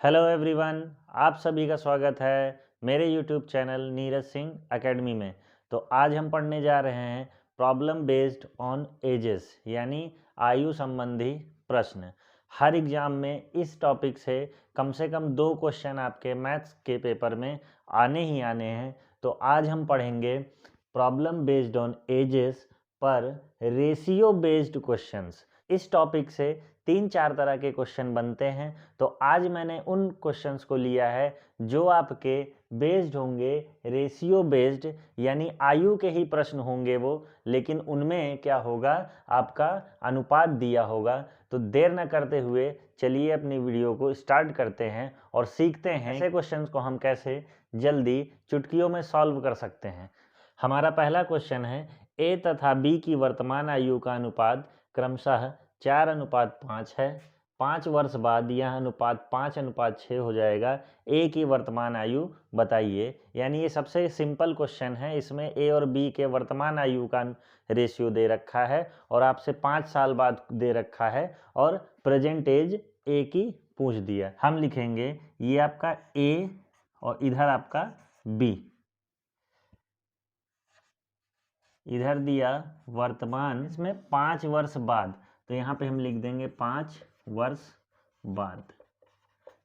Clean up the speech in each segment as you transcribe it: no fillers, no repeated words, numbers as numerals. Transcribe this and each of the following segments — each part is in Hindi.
हेलो एवरीवन, आप सभी का स्वागत है मेरे YouTube channel Neeraj Singh academy में। तो आज हम पढ़ने जा रहे हैं प्रॉब्लम बेस्ड ऑन एजेस, यानी आयु संबंधी प्रश्न। हर एग्जाम में इस टॉपिक से कम 2 क्वेश्चन आपके मैथ्स के पेपर में आने ही आने हैं। तो आज हम पढ़ेंगे प्रॉब्लम बेस्ड ऑन एजेस पर रेशियो बेस्ड क्वेश्चंस। इस टॉपिक से 3-4 तरह के क्वेश्चन बनते हैं। तो आज मैंने उन क्वेश्चंस को लिया है जो आपके बेस्ड होंगे रेशियो बेस्ड, यानी आयु के ही प्रश्न होंगे वो, लेकिन उनमें क्या होगा, आपका अनुपात दिया होगा। तो देर न करते हुए चलिए अपनी वीडियो को स्टार्ट करते हैं और सीखते हैं ऐसे क्वेश्चंस को हम कैसे जल्दी चुटकियों में सॉल्व कर सकते हैं। हमारा पहला क्वेश्चन है, ए तथा बी की वर्तमान आयु का अनुपात क्रमशः 4:5 है। 5 वर्ष बाद यह अनुपात 5:6 हो जाएगा। ए की वर्तमान आयु बताइए। यानी ये सबसे सिंपल क्वेश्चन है। इसमें ए और बी के वर्तमान आयु का रेशियो दे रखा है और आपसे 5 साल बाद दे रखा है और प्रेजेंट एज ए की पूछ दिया। हम लिखेंगे ये आपका ए और इधर आपका बी, इधर दिया वर्तमान, इसमें 5 वर्ष बाद, तो यहाँ पे हम लिख देंगे 5 वर्ष बाद।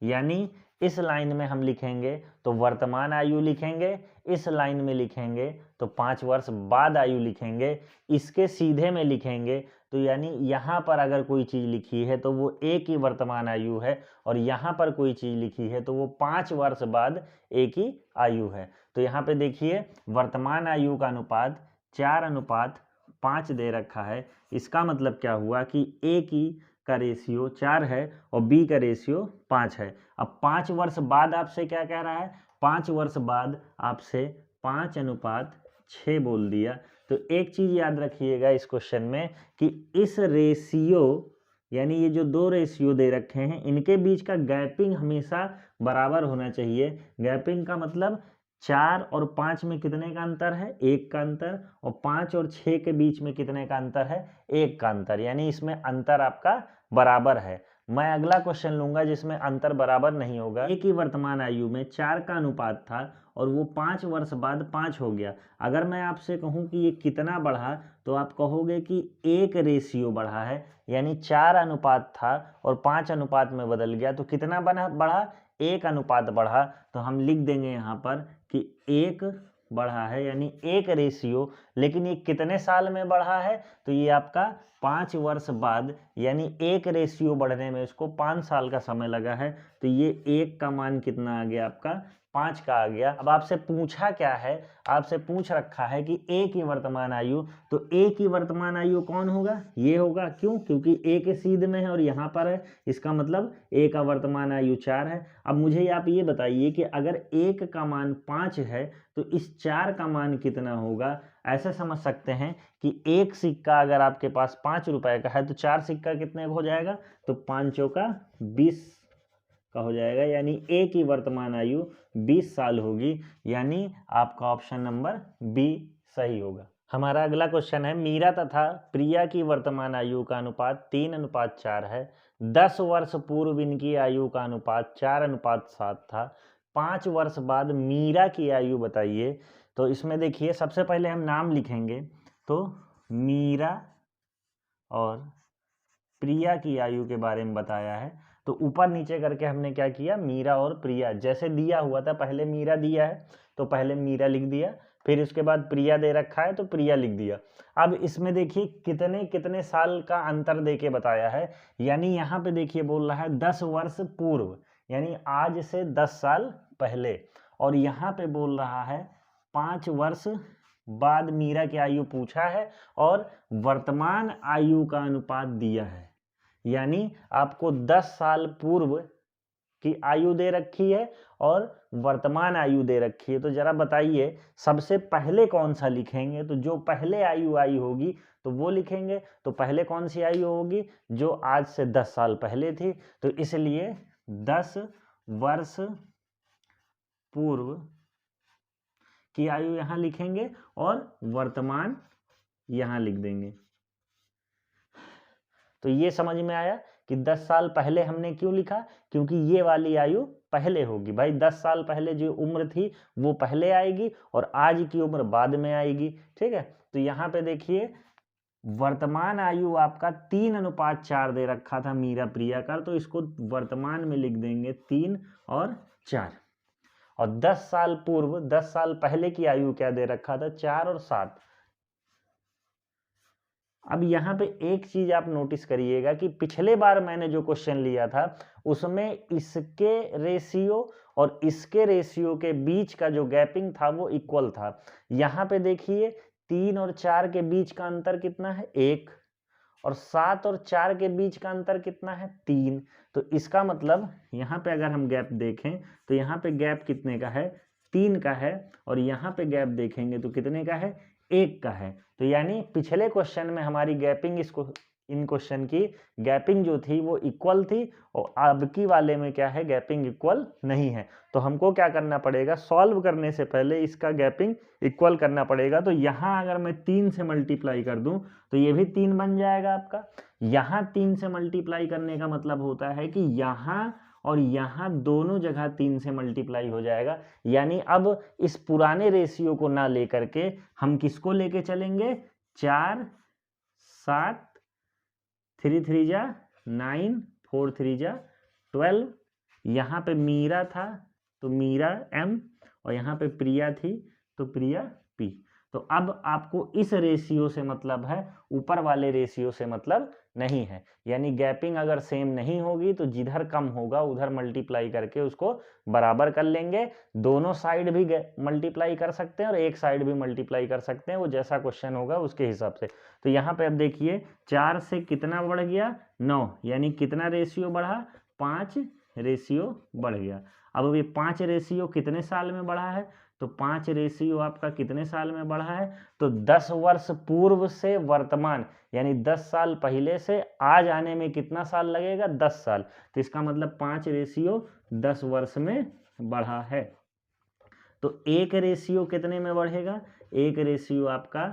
यानी इस लाइन में हम लिखेंगे तो वर्तमान आयु लिखेंगे, इस लाइन में लिखेंगे तो 5 वर्ष बाद आयु लिखेंगे, इसके सीधे में लिखेंगे तो यानी यहाँ पर अगर कोई चीज़ लिखी है तो वो ए की वर्तमान आयु है और यहाँ पर कोई चीज़ लिखी है तो वो 5 वर्ष बाद ए की आयु है। तो यहाँ पे देखिए वर्तमान आयु का अनुपात 4:5 दे रखा है। इसका मतलब क्या हुआ कि ए की का रेशियो 4 है और बी का रेशियो 5 है। अब 5 वर्ष बाद आपसे क्या कह रहा है, 5 वर्ष बाद आपसे 5:6 बोल दिया। तो एक चीज़ याद रखिएगा इस क्वेश्चन में कि इस रेशियो, यानी ये जो 2 रेशियो दे रखे हैं, इनके बीच का गैपिंग हमेशा बराबर होना चाहिए। गैपिंग का मतलब 4 और 5 में कितने का अंतर है, 1 का अंतर, और 5 और 6 के बीच में कितने का अंतर है, 1 का अंतर। यानी इसमें अंतर आपका बराबर है। मैं अगला क्वेश्चन लूंगा जिसमें अंतर बराबर नहीं होगा। ए की वर्तमान आयु में 4 का अनुपात था और वो 5 वर्ष बाद 5 हो गया। अगर मैं आपसे कहूं कि ये कितना बढ़ा तो आप कहोगे कि 1 रेशियो बढ़ा है। यानी 4 अनुपात था और 5 अनुपात में बदल गया तो कितना बढ़ा, 1 अनुपात बढ़ा। तो हम लिख देंगे यहाँ पर कि 1 बढ़ा है, यानी 1 रेशियो। लेकिन ये कितने साल में बढ़ा है, तो ये आपका 5 वर्ष बाद, यानी 1 रेशियो बढ़ने में इसको 5 साल का समय लगा है। तो ये 1 का मान कितना आ गया, आपका 5 का आ गया। अब आपसे पूछा क्या है, आपसे पूछ रखा है कि ए की वर्तमान आयु, तो ए की वर्तमान आयु कौन होगा, ये होगा। क्यों, क्योंकि ए के सीध में है और यहाँ पर है, इसका मतलब ए का वर्तमान आयु 4 है। अब मुझे आप ये बताइए कि अगर 1 का मान 5 है तो इस 4 का मान कितना होगा। ऐसे समझ सकते हैं कि एक सिक्का अगर आपके पास 5 रुपए का है तो 4 सिक्का कितने का हो जाएगा, तो 5 चौका 20 का हो जाएगा। यानी ए की वर्तमान आयु 20 साल होगी। यानी आपका ऑप्शन नंबर बी सही होगा। हमारा अगला क्वेश्चन है, मीरा तथा प्रिया की वर्तमान आयु का अनुपात 3:4 है। 10 वर्ष पूर्व इनकी आयु का अनुपात 4:7 था। 5 वर्ष बाद मीरा की आयु बताइए। तो इसमें देखिए सबसे पहले हम नाम लिखेंगे, तो मीरा और प्रिया की आयु के बारे में बताया है। तो ऊपर नीचे करके हमने क्या किया, मीरा और प्रिया जैसे दिया हुआ था, पहले मीरा दिया है तो पहले मीरा लिख दिया, फिर उसके बाद प्रिया दे रखा है तो प्रिया लिख दिया। अब इसमें देखिए कितने कितने साल का अंतर देके बताया है। यानी यहाँ पे देखिए बोल रहा है 10 वर्ष पूर्व, यानी आज से 10 साल पहले, और यहाँ पे बोल रहा है 5 वर्ष बाद मीरा की आयु पूछा है और वर्तमान आयु का अनुपात दिया है। यानी आपको 10 साल पूर्व की आयु दे रखी है और वर्तमान आयु दे रखी है। तो जरा बताइए सबसे पहले कौन सा लिखेंगे, तो जो पहले आयु आई होगी तो वो लिखेंगे। तो पहले कौन सी आयु होगी, जो आज से 10 साल पहले थी, तो इसलिए 10 वर्ष पूर्व की आयु यहां लिखेंगे और वर्तमान यहां लिख देंगे। तो ये समझ में आया कि 10 साल पहले हमने क्यों लिखा, क्योंकि ये वाली आयु पहले होगी भाई। 10 साल पहले जो उम्र थी वो पहले आएगी और आज की उम्र बाद में आएगी। ठीक है, तो यहाँ पे देखिए वर्तमान आयु आपका 3:4 दे रखा था मीरा प्रिया का, तो इसको वर्तमान में लिख देंगे 3 और 4। और 10 साल पूर्व, 10 साल पहले की आयु क्या दे रखा था, 4 और 7। अब यहाँ पे एक चीज आप नोटिस करिएगा कि पिछले बार मैंने जो क्वेश्चन लिया था उसमें इसके रेशियो और इसके रेशियो के बीच का जो गैपिंग था वो इक्वल था। यहाँ पे देखिए 3 और 4 के बीच का अंतर कितना है, 1, और 7 और 4 के बीच का अंतर कितना है, 3। तो इसका मतलब यहाँ पे अगर हम गैप देखें तो यहाँ पे गैप कितने का है, 3 का है, और यहाँ पे गैप देखेंगे तो कितने का है, 1 का है। तो यानी पिछले क्वेश्चन में हमारी गैपिंग, इसको इन क्वेश्चन की गैपिंग जो थी वो इक्वल थी, और अब की वाले में क्या है, गैपिंग इक्वल नहीं है। तो हमको क्या करना पड़ेगा, सॉल्व करने से पहले इसका गैपिंग इक्वल करना पड़ेगा। तो यहाँ अगर मैं 3 से मल्टीप्लाई कर दूं तो ये भी 3 बन जाएगा आपका। यहाँ 3 से मल्टीप्लाई करने का मतलब होता है कि यहाँ और यहाँ दोनों जगह 3 से मल्टीप्लाई हो जाएगा। यानी अब इस पुराने रेशियो को ना लेकर के हम किसको लेके चलेंगे, 4, 7, 3 3 जा 9, 4 3 जा 12। यहाँ पे मीरा था तो मीरा M, और यहाँ पे प्रिया थी तो प्रिया P। तो अब आपको इस रेशियो से मतलब है, ऊपर वाले रेशियो से मतलब नहीं है। यानी गैपिंग अगर सेम नहीं होगी तो जिधर कम होगा उधर मल्टीप्लाई करके उसको बराबर कर लेंगे। दोनों साइड भी मल्टीप्लाई कर सकते हैं और एक साइड भी मल्टीप्लाई कर सकते हैं, वो जैसा क्वेश्चन होगा उसके हिसाब से। तो यहाँ पे अब देखिए 4 से कितना बढ़ गया, 9, यानी कितना रेशियो बढ़ा, 5 रेशियो बढ़ गया। अब ये 5 रेशियो कितने साल में बढ़ा है, तो 5 रेशियो आपका कितने साल में बढ़ा है, तो 10 वर्ष पूर्व से वर्तमान, यानी 10 साल पहले से आज आने में कितना साल लगेगा, 10 साल। तो इसका मतलब 5 रेशियो 10 वर्ष में बढ़ा है। तो एक रेशियो कितने में बढ़ेगा, एक रेशियो आपका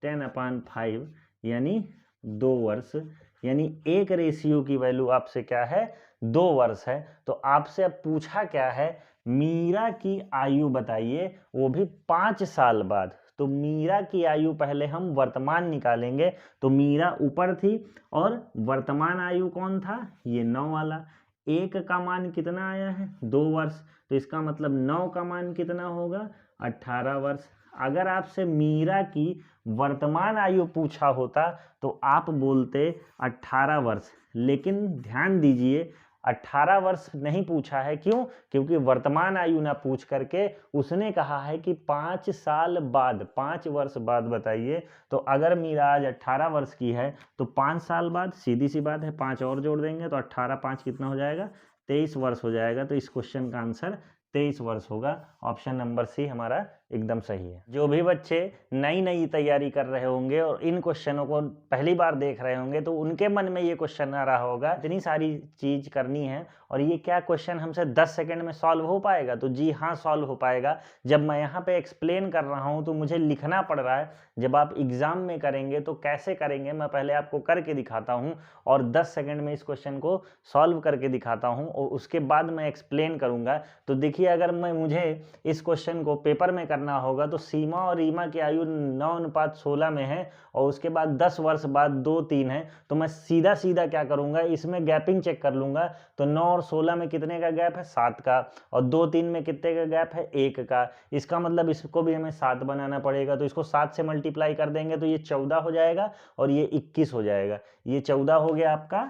10/5 यानी 2 वर्ष। यानी एक रेशियो की वैल्यू आपसे क्या है, 2 वर्ष है। तो आपसे अब पूछा क्या है, मीरा की आयु बताइए, वो भी 5 साल बाद। तो मीरा की आयु पहले हम वर्तमान निकालेंगे, तो मीरा ऊपर थी और वर्तमान आयु कौन था, ये 9 वाला। 1 का मान कितना आया है, 2 वर्ष। तो इसका मतलब 9 का मान कितना होगा, 18 वर्ष। अगर आपसे मीरा की वर्तमान आयु पूछा होता तो आप बोलते 18 वर्ष, लेकिन ध्यान दीजिए 18 वर्ष नहीं पूछा है। क्यों, क्योंकि वर्तमान आयु ना पूछ करके उसने कहा है कि 5 साल बाद, 5 वर्ष बाद बताइए। तो अगर मीरा आज 18 वर्ष की है तो 5 साल बाद, सीधी सी बात है, 5 और जोड़ देंगे तो 18 5 कितना हो जाएगा, 23 वर्ष हो जाएगा। तो इस क्वेश्चन का आंसर 23 वर्ष होगा। ऑप्शन नंबर सी हमारा एकदम सही है। जो भी बच्चे नई नई तैयारी कर रहे होंगे और इन क्वेश्चनों को पहली बार देख रहे होंगे तो उनके मन में ये क्वेश्चन आ रहा होगा, इतनी सारी चीज करनी है और ये क्या क्वेश्चन हमसे 10 सेकंड में सॉल्व हो पाएगा। तो जी हाँ, सॉल्व हो पाएगा। जब मैं यहाँ पे एक्सप्लेन कर रहा हूँ तो मुझे लिखना पड़ रहा है। जब आप एग्जाम में करेंगे तो कैसे करेंगे, मैं पहले आपको करके दिखाता हूँ और 10 सेकंड में इस क्वेश्चन को सॉल्व करके दिखाता हूँ और उसके बाद मैं एक्सप्लेन करूँगा। तो देखिए, अगर मुझे इस क्वेश्चन को पेपर में करना होगा तो सीमा और रीमा की आयु 9:16 में है और उसके बाद 10 वर्ष बाद 2 3 है। तो मैं सीधा सीधा क्या करूंगा, इसमें गैपिंग चेक कर लूंगा। तो 9 और 16 में कितने का गैप है, 7 का, और 2 3 में कितने का गैप है, 1 का। इसका मतलब इसको भी हमें 7 बनाना पड़ेगा। तो इसको 7 से मल्टीप्लाई कर देंगे तो ये 14 हो जाएगा और ये 21 हो जाएगा। ये 14 हो गया आपका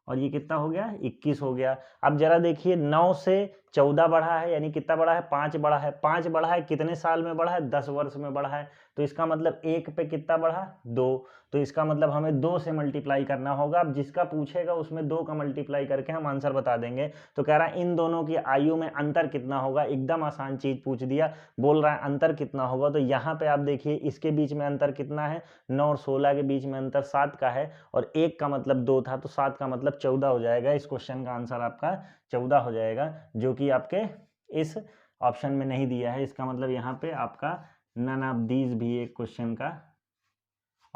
और ये कितना हो गया, 21 हो गया। अब जरा देखिए, 9 से 14 बढ़ा है, यानी कितना बढ़ा है, 5 बढ़ा है। 5 बढ़ा है, कितने साल में बढ़ा है, 10 वर्ष में बढ़ा है। तो इसका मतलब 1 पे कितना बढ़ा, 2। तो इसका मतलब हमें 2 से मल्टीप्लाई करना होगा। अब जिसका पूछेगा उसमें 2 का मल्टीप्लाई करके हम आंसर बता देंगे। तो कह रहा है इन दोनों की आयु में अंतर कितना होगा। एकदम आसान चीज पूछ दिया, बोल रहा है अंतर कितना होगा। तो यहाँ पे आप देखिए, इसके बीच में अंतर कितना है, 9 और 16 के बीच में अंतर 7 का है और 1 का मतलब 2 था, तो 7 का मतलब 14 हो जाएगा। इस क्वेश्चन का आंसर आपका 14 हो जाएगा, जो कि आपके इस ऑप्शन में नहीं दिया है। इसका मतलब यहाँ पे आपका नन ऑफ दीज भी एक क्वेश्चन का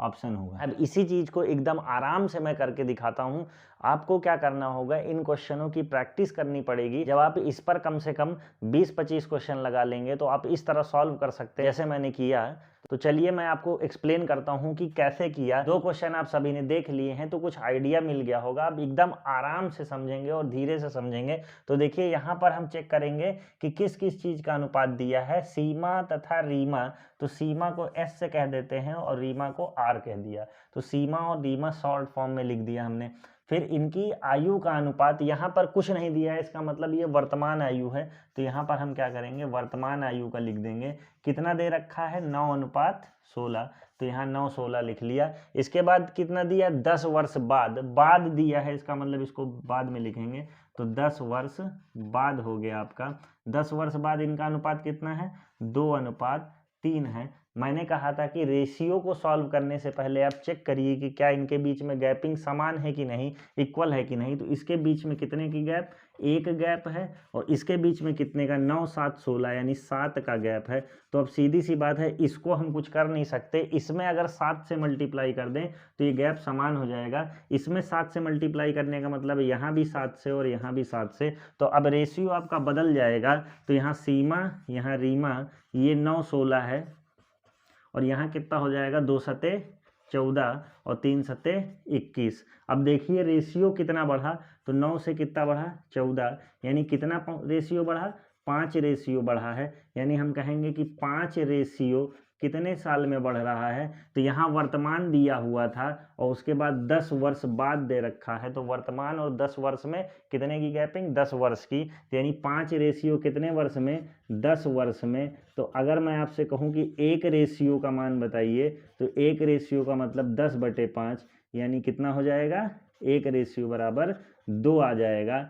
ऑप्शन होगा। अब इसी चीज को एकदम आराम से मैं करके दिखाता हूं। आपको क्या करना होगा, इन क्वेश्चनों की प्रैक्टिस करनी पड़ेगी। जब आप इस पर कम से कम 20-25 क्वेश्चन लगा लेंगे तो आप इस तरह सॉल्व कर सकते हैं जैसे मैंने किया। तो चलिए मैं आपको एक्सप्लेन करता हूं कि कैसे किया। 2 क्वेश्चन आप सभी ने देख लिए हैं तो कुछ आइडिया मिल गया होगा। आप एकदम आराम से समझेंगे और धीरे से समझेंगे। तो देखिए यहाँ पर हम चेक करेंगे कि किस किस चीज का अनुपात दिया है, सीमा तथा रीमा। तो सीमा को एस से कह देते हैं और रीमा को आर कह दिया। तो सीमा और रीमा शॉर्ट फॉर्म में लिख दिया हमने। फिर इनकी आयु का अनुपात, यहाँ पर कुछ नहीं दिया है, इसका मतलब ये वर्तमान आयु है। तो यहाँ पर हम क्या करेंगे, वर्तमान आयु का लिख देंगे। कितना दे रखा है, 9:16। तो यहाँ 9:16 लिख लिया। इसके बाद कितना दिया, 10 वर्ष बाद, बाद दिया है, इसका मतलब इसको बाद में लिखेंगे। तो 10 वर्ष बाद हो गया आपका। 10 वर्ष बाद इनका अनुपात कितना है, 2:3 है। मैंने कहा था कि रेशियो को सॉल्व करने से पहले आप चेक करिए कि क्या इनके बीच में गैपिंग समान है कि नहीं, इक्वल है कि नहीं। तो इसके बीच में कितने की गैप, 1 गैप है। और इसके बीच में कितने का, 9, 7, 16 यानी 7 का गैप है। तो अब सीधी सी बात है, इसको हम कुछ कर नहीं सकते। इसमें अगर 7 से मल्टीप्लाई कर दें तो ये गैप समान हो जाएगा। इसमें 7 से मल्टीप्लाई करने का मतलब यहाँ भी 7 से और यहाँ भी 7 से। तो अब रेशियो आपका बदल जाएगा। तो यहाँ सीमा, यहाँ रीमा, ये 9:16 है और यहाँ कितना हो जाएगा, 2 सते 14 और 3 सते 21। अब देखिए रेशियो कितना बढ़ा, तो 9 से कितना बढ़ा, 14, यानी कितना रेशियो बढ़ा, 5 रेशियो बढ़ा है। यानी हम कहेंगे कि 5 रेशियो कितने साल में बढ़ रहा है। तो यहाँ वर्तमान दिया हुआ था और उसके बाद 10 वर्ष बाद दे रखा है। तो वर्तमान और 10 वर्ष में कितने की गैपिंग, 10 वर्ष की। तो यानी 5 रेशियो कितने वर्ष में, 10 वर्ष में। तो अगर मैं आपसे कहूँ कि 1 रेशियो का मान बताइए, तो 1 रेशियो का मतलब 10/5, यानी कितना हो जाएगा, 1 रेशियो बराबर 2 आ जाएगा।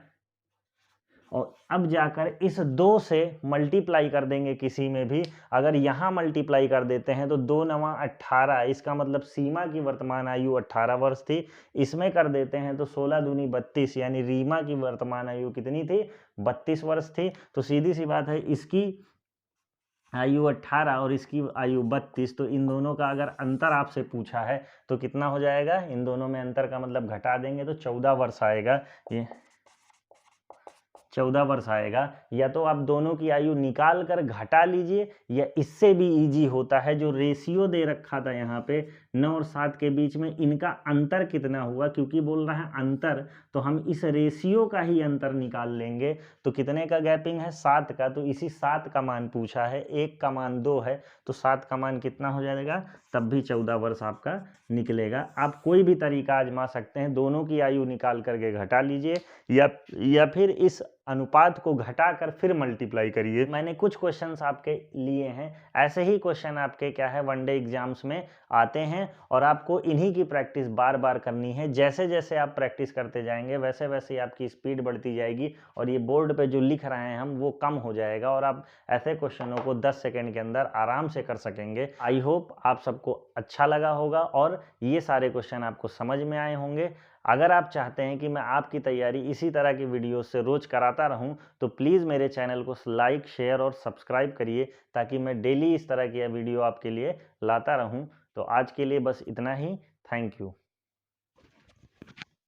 और अब जाकर इस 2 से मल्टीप्लाई कर देंगे किसी में भी। अगर यहाँ मल्टीप्लाई कर देते हैं तो 2 9 18, इसका मतलब सीमा की वर्तमान आयु 18 वर्ष थी। इसमें कर देते हैं तो 16 दूनी 32, यानी रीमा की वर्तमान आयु कितनी थी, 32 वर्ष थी। तो सीधी सी बात है, इसकी आयु 18 और इसकी आयु 32। तो इन दोनों का अगर अंतर आपसे पूछा है तो कितना हो जाएगा, इन दोनों में अंतर का मतलब घटा देंगे तो 14 वर्ष आएगा। ये 14 वर्ष आएगा। या तो आप दोनों की आयु निकाल कर घटा लीजिए, या इससे भी इजी होता है, जो रेशियो दे रखा था यहाँ पे 9 और 7 के बीच में, इनका अंतर कितना हुआ, क्योंकि बोल रहा है अंतर, तो हम इस रेशियो का ही अंतर निकाल लेंगे। तो कितने का गैपिंग है, 7 का। तो इसी 7 का मान पूछा है, 1 का मान 2 है, तो 7 का मान कितना हो जाएगा, तब भी 14 वर्ष आपका निकलेगा। आप कोई भी तरीका आजमा सकते हैं, दोनों की आयु निकाल करके घटा लीजिए, या फिर इस अनुपात को घटाकर फिर मल्टीप्लाई करिए। मैंने कुछ क्वेश्चंस आपके लिए हैं, ऐसे ही क्वेश्चन आपके क्या है, वनडे एग्जाम्स में आते हैं और आपको इन्हीं की प्रैक्टिस बार बार करनी है। जैसे जैसे आप प्रैक्टिस करते जाएंगे वैसे वैसे आपकी स्पीड बढ़ती जाएगी और ये बोर्ड पे जो लिख रहे हैं हम वो कम हो जाएगा और आप ऐसे क्वेश्चनों को 10 सेकेंड के अंदर आराम से कर सकेंगे। आई होप आप सबको अच्छा लगा होगा और ये सारे क्वेश्चन आपको समझ में आए होंगे। अगर आप चाहते हैं कि मैं आपकी तैयारी इसी तरह की वीडियो से रोज कराता रहूं तो प्लीज़ मेरे चैनल को लाइक, शेयर और सब्सक्राइब करिए, ताकि मैं डेली इस तरह की वीडियो आपके लिए लाता रहूं। तो आज के लिए बस इतना ही। Thank you.